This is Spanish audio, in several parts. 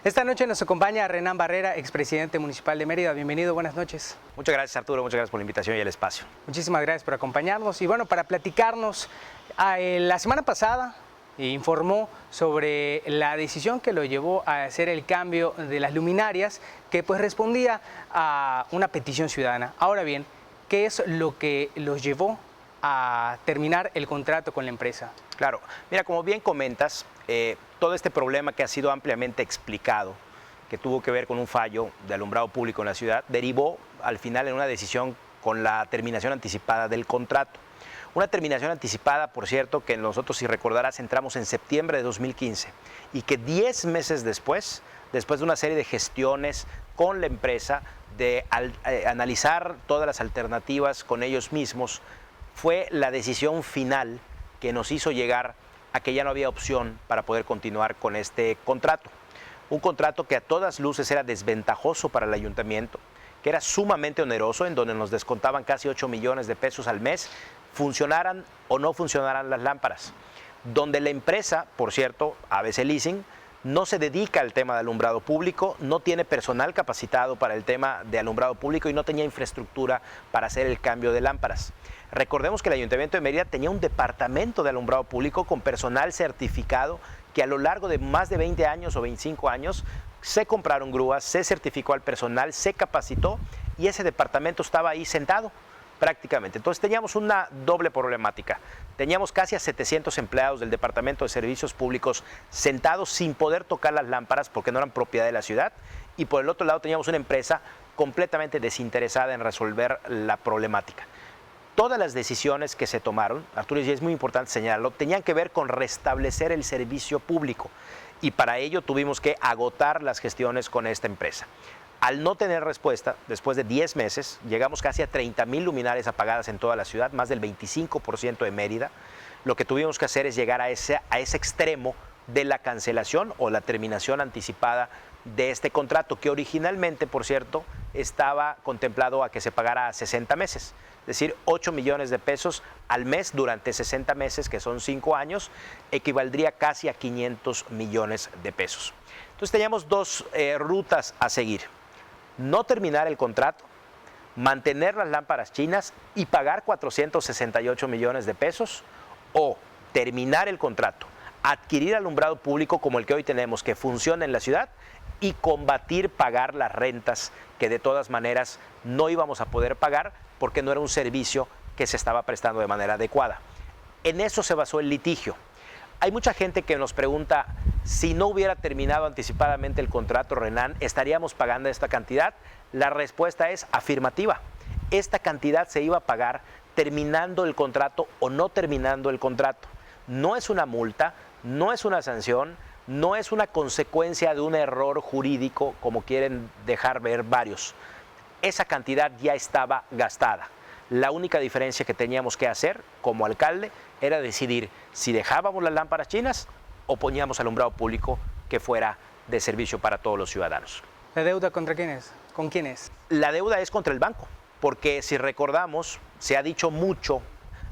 Esta noche nos acompaña Renán Barrera, expresidente municipal de Mérida. Bienvenido, buenas noches. Muchas gracias, Arturo, muchas gracias por la invitación y el espacio. Muchísimas gracias por acompañarnos. Y bueno, para platicarnos, la semana pasada informó sobre la decisión que lo llevó a hacer el cambio de las luminarias, que pues respondía a una petición ciudadana. Ahora bien, ¿qué es lo que los llevó a terminar el contrato con la empresa? Claro, mira, como bien comentas, todo este problema que ha sido ampliamente explicado, que tuvo que ver con un fallo de alumbrado público en la ciudad, derivó al final en una decisión con la terminación anticipada del contrato. Una terminación anticipada, por cierto, que nosotros, si recordarás, entramos en septiembre de 2015 y que 10 meses después de una serie de gestiones con la empresa, de analizar todas las alternativas con ellos mismos, fue la decisión final que nos hizo llegar a que ya no había opción para poder continuar con este contrato. Un contrato que a todas luces era desventajoso para el ayuntamiento, que era sumamente oneroso, en donde nos descontaban casi 8 millones de pesos al mes, funcionaran o no funcionaran las lámparas. Donde la empresa, por cierto, ABC Leasing, no se dedica al tema de alumbrado público, no tiene personal capacitado para el tema de alumbrado público y no tenía infraestructura para hacer el cambio de lámparas. Recordemos que el Ayuntamiento de Mérida tenía un departamento de alumbrado público con personal certificado que a lo largo de más de 20 años o 25 años se compraron grúas, se certificó al personal, se capacitó y ese departamento estaba ahí sentado prácticamente. Entonces teníamos una doble problemática. Teníamos casi a 700 empleados del Departamento de Servicios Públicos sentados sin poder tocar las lámparas porque no eran propiedad de la ciudad, y por el otro lado teníamos una empresa completamente desinteresada en resolver la problemática. Todas las decisiones que se tomaron, Arturo, y es muy importante señalarlo, tenían que ver con restablecer el servicio público, y para ello tuvimos que agotar las gestiones con esta empresa. Al no tener respuesta, después de 10 meses, llegamos casi a 30,000 luminarias apagadas en toda la ciudad, más del 25% de Mérida. Lo que tuvimos que hacer es llegar a ese extremo de la cancelación o la terminación anticipada de este contrato, que originalmente, por cierto, estaba contemplado a que se pagara a 60 meses. Es decir, 8 millones de pesos al mes durante 60 meses, que son 5 años, equivaldría casi a 500 millones de pesos. Entonces teníamos dos rutas a seguir. No terminar el contrato, mantener las lámparas chinas y pagar 468 millones de pesos, o terminar el contrato, adquirir alumbrado público como el que hoy tenemos, que funciona en la ciudad, y combatir pagar las rentas que de todas maneras no íbamos a poder pagar porque no era un servicio que se estaba prestando de manera adecuada. En eso se basó el litigio. Hay mucha gente que nos pregunta, si no hubiera terminado anticipadamente el contrato, Renán, ¿estaríamos pagando esta cantidad? La respuesta es afirmativa. Esta cantidad se iba a pagar terminando el contrato o no terminando el contrato. No es una multa, no es una sanción, no es una consecuencia de un error jurídico, como quieren dejar ver varios. Esa cantidad ya estaba gastada. La única diferencia que teníamos que hacer como alcalde era decidir si dejábamos las lámparas chinas o poníamos alumbrado público que fuera de servicio para todos los ciudadanos. ¿La deuda contra quién es? ¿Con quién es? La deuda es contra el banco, porque si recordamos, se ha dicho mucho,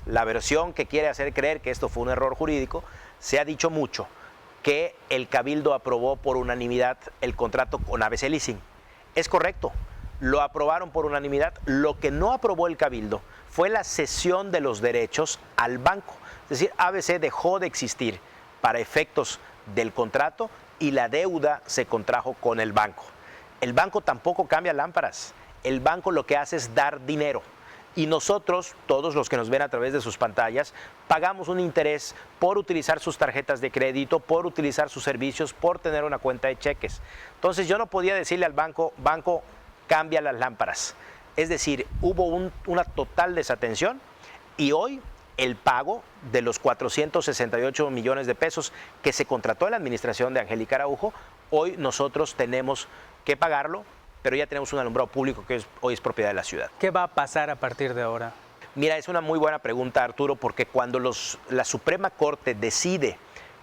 la versión que quiere hacer creer que esto fue un error jurídico, se ha dicho mucho que el Cabildo aprobó por unanimidad el contrato con ABC Leasing. Es correcto. Lo aprobaron por unanimidad. Lo que no aprobó el Cabildo fue la cesión de los derechos al banco. Es decir, ABC dejó de existir para efectos del contrato y la deuda se contrajo con el banco. El banco tampoco cambia lámparas. El banco lo que hace es dar dinero. Y nosotros, todos los que nos ven a través de sus pantallas, pagamos un interés por utilizar sus tarjetas de crédito, por utilizar sus servicios, por tener una cuenta de cheques. Entonces yo no podía decirle al banco, cambia las lámparas. Es decir, hubo una total desatención y hoy el pago de los 468 millones de pesos que se contrató en la administración de Angélica Araujo, hoy nosotros tenemos que pagarlo, pero ya tenemos un alumbrado público que hoy es propiedad de la ciudad. ¿Qué va a pasar a partir de ahora? Mira, es una muy buena pregunta, Arturo, porque cuando la Suprema Corte decide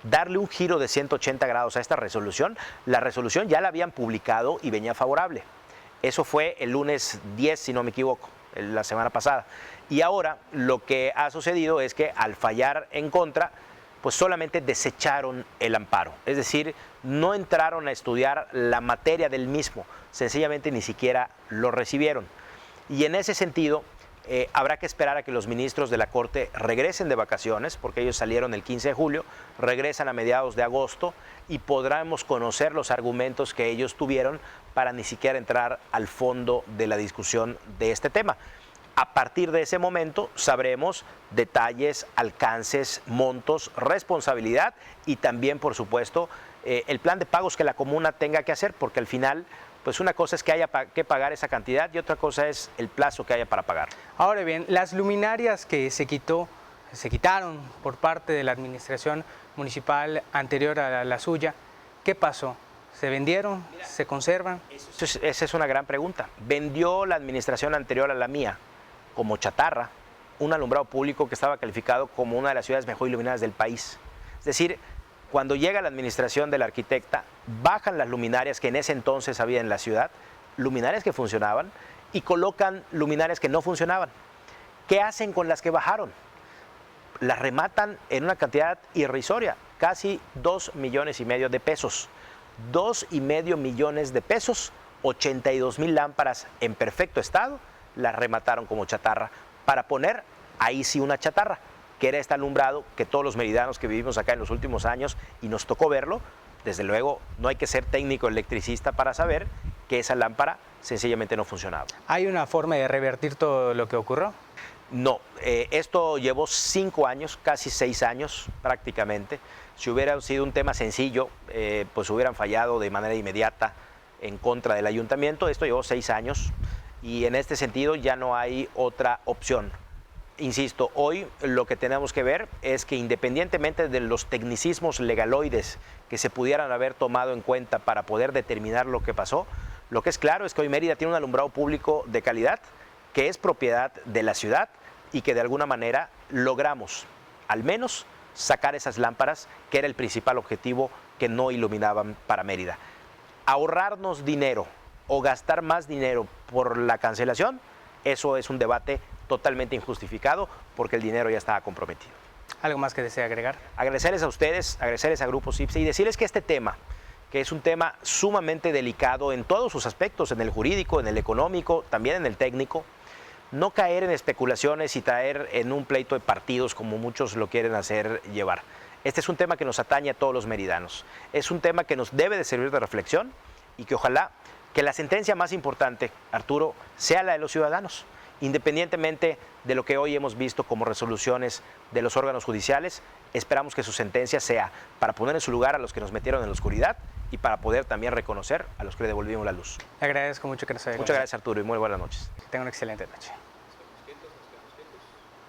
darle un giro de 180 grados a esta resolución, la resolución ya la habían publicado y venía favorable. Eso fue el lunes 10, si no me equivoco, la semana pasada. Y ahora lo que ha sucedido es que al fallar en contra, pues solamente desecharon el amparo. Es decir, no entraron a estudiar la materia del mismo, sencillamente ni siquiera lo recibieron. Y en ese sentido, habrá que esperar a que los ministros de la Corte regresen de vacaciones, porque ellos salieron el 15 de julio, regresan a mediados de agosto y podremos conocer los argumentos que ellos tuvieron para ni siquiera entrar al fondo de la discusión de este tema. A partir de ese momento sabremos detalles, alcances, montos, responsabilidad y también, por supuesto, el plan de pagos que la comuna tenga que hacer, porque al final, pues una cosa es que haya que pagar esa cantidad y otra cosa es el plazo que haya para pagar. Ahora bien, las luminarias que se quitaron por parte de la administración municipal anterior a la suya, ¿qué pasó? ¿Se vendieron? ¿Se conservan? Esa es una gran pregunta. ¿Vendió la administración anterior a la mía como chatarra un alumbrado público que estaba calificado como una de las ciudades mejor iluminadas del país? Es decir, cuando llega la administración del arquitecta, bajan las luminarias que en ese entonces había en la ciudad, luminarias que funcionaban, y colocan luminarias que no funcionaban. ¿Qué hacen con las que bajaron? Las rematan en una cantidad irrisoria, casi 2,5 millones de pesos. 2,5 millones de pesos, 82,000 lámparas en perfecto estado, las remataron como chatarra, para poner ahí sí una chatarra, que era este alumbrado que todos los meridanos que vivimos acá en los últimos años, y nos tocó verlo, desde luego no hay que ser técnico electricista para saber que esa lámpara sencillamente no funcionaba. ¿Hay una forma de revertir todo lo que ocurrió? No, esto llevó 5 años, casi 6 años prácticamente. Si hubiera sido un tema sencillo, pues hubieran fallado de manera inmediata en contra del ayuntamiento. Esto llevó 6 años y en este sentido ya no hay otra opción. Insisto, hoy lo que tenemos que ver es que independientemente de los tecnicismos legaloides que se pudieran haber tomado en cuenta para poder determinar lo que pasó, lo que es claro es que hoy Mérida tiene un alumbrado público de calidad que es propiedad de la ciudad y que de alguna manera logramos al menos sacar esas lámparas, que era el principal objetivo, que no iluminaban para Mérida. Ahorrarnos dinero o gastar más dinero por la cancelación, eso es un debate totalmente injustificado porque el dinero ya estaba comprometido. ¿Algo más que desea agregar? Agradecerles a ustedes, agradecerles a Grupo CIPSE y decirles que este tema, que es un tema sumamente delicado en todos sus aspectos, en el jurídico, en el económico, también en el técnico, no caer en especulaciones y caer en un pleito de partidos como muchos lo quieren hacer llevar. Este es un tema que nos atañe a todos los meridanos. Es un tema que nos debe de servir de reflexión y que ojalá que la sentencia más importante, Arturo, sea la de los ciudadanos. Independientemente de lo que hoy hemos visto como resoluciones de los órganos judiciales, esperamos que su sentencia sea para poner en su lugar a los que nos metieron en la oscuridad y para poder también reconocer a los que le devolvimos la luz. Le agradezco mucho que nos haya Muchas gracias, Arturo, y muy buenas noches. Que tenga una excelente noche.